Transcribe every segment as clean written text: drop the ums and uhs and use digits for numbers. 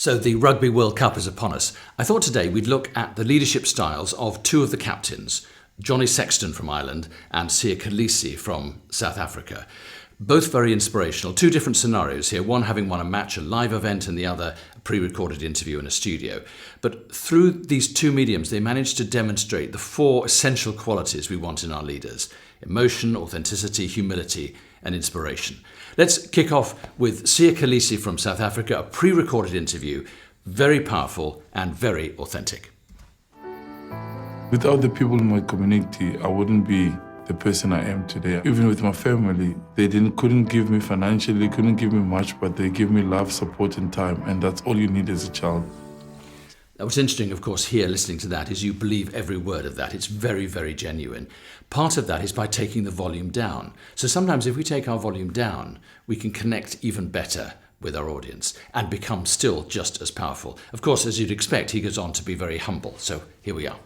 So the Rugby World Cup is upon us. I thought today we'd look at the leadership styles of two of the captains, Johnny Sexton from Ireland and Siya Kolisi from South Africa. Both very inspirational. Two different scenarios here, one having won a match, a live event, and the other a pre-recorded interview in a studio. But through these two mediums, they managed to demonstrate the four essential qualities we want in our leaders: emotion, authenticity, humility, and inspiration. Let's kick off with Siya Kolisi from South Africa, a pre-recorded interview, very powerful and very authentic. Without the people in my community, I wouldn't be the person I am today. Even with my family, they couldn't give me financially, couldn't give me much, but they give me love, support, and time, and that's all you need as a child. Now, what's interesting, of course, here listening to that is you believe every word of that. It's very, very genuine. Part of that is by taking the volume down. So sometimes if we take our volume down, we can connect even better with our audience and become still just as powerful. Of course, as you'd expect, he goes on to be very humble. So here we are.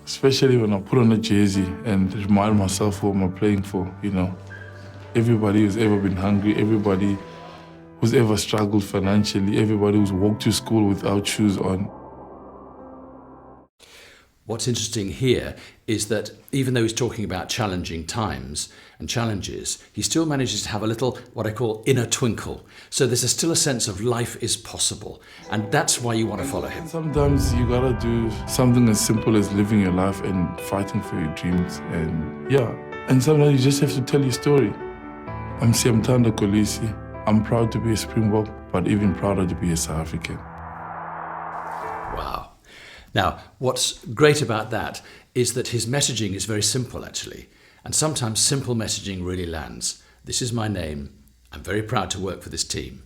Especially when I put on a jersey and remind myself who I'm playing for, Everybody who's ever been hungry, everybody who's ever struggled financially, everybody who's walked to school without shoes on. What's interesting here is that even though he's talking about challenging times and challenges, he still manages to have a little, what I call, inner twinkle. So there's still a sense of life is possible. And that's why you want to follow him. Sometimes you gotta do something as simple as living your life and fighting for your dreams. And sometimes you just have to tell your story. I'm Siya Kolisi. I'm proud to be a Springbok, but even prouder to be a South African. Wow. Now, what's great about that is that his messaging is very simple, actually. And sometimes simple messaging really lands. This is my name. I'm very proud to work for this team.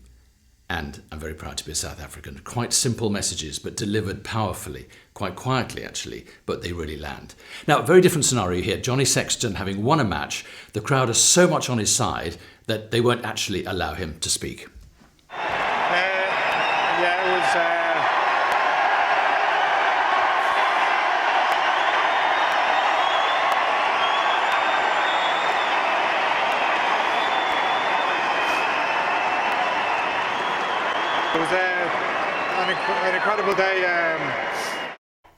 And I'm very proud to be a South African. Quite simple messages, but delivered powerfully, quite quietly, actually, but they really land. Now, a very different scenario here. Johnny Sexton having won a match. The crowd are so much on his side that they won't actually allow him to speak. It was... It was an incredible day.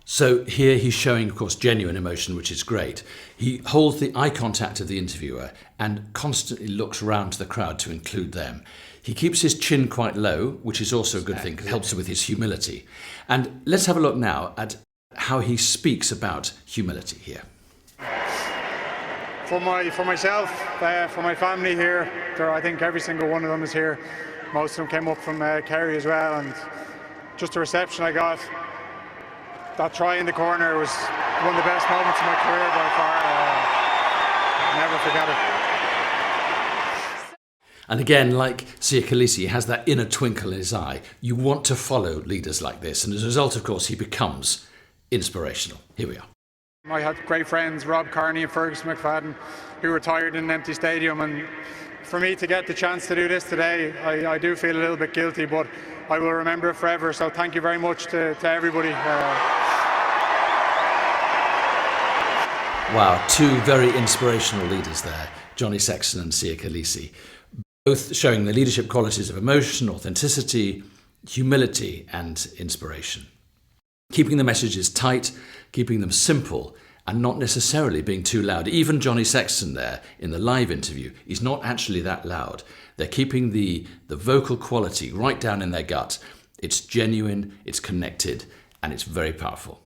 So here he's showing, of course, genuine emotion, which is great. He holds the eye contact of the interviewer and constantly looks around to the crowd to include them. He keeps his chin quite low, which is also a good thing, because it helps with his humility. And let's have a look now at how he speaks about humility here. For myself, for my family here, I think every single one of them is here. Most of them came up from Kerry as well, and just the reception I got, that try in the corner was one of the best moments of my career by far. I'll never forget it. And again, like Siya Kolisi, he has that inner twinkle in his eye. You want to follow leaders like this, and as a result, of course, he becomes inspirational. Here we are. I had great friends, Rob Kearney and Ferguson McFadden, who retired in an empty stadium, and for me to get the chance to do this today, I do feel a little bit guilty, but I will remember it forever. So thank you very much to everybody. Wow, two very inspirational leaders there, Johnny Sexton and Siya Kolisi, both showing the leadership qualities of emotion, authenticity, humility, and inspiration. Keeping the messages tight, keeping them simple, and not necessarily being too loud. Even Johnny Sexton there in the live interview, he's not actually that loud. They're keeping the vocal quality right down in their gut. It's genuine, it's connected, and it's very powerful.